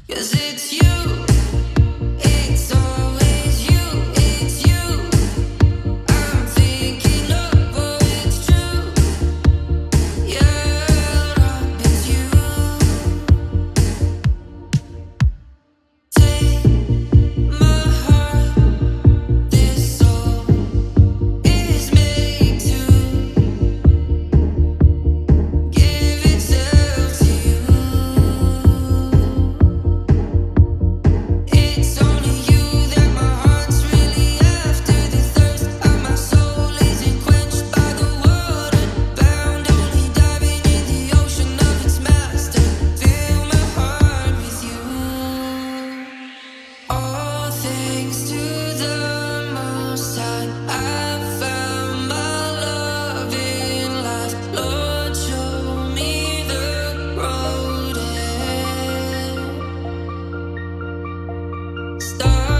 'Cause it's you, it's always you, it's you. I'm thinking of, oh, it's true. Yeah, it's you. Take my heart, this soul is made to give itself to you. It's only you that my heart's really after. The thirst of my soul isn't quenched by the water. Bound, only diving in the ocean of its master. Fill my heart with you. All thanks to the Most High, I found my love in life. Lord, show me the road ahead. Stars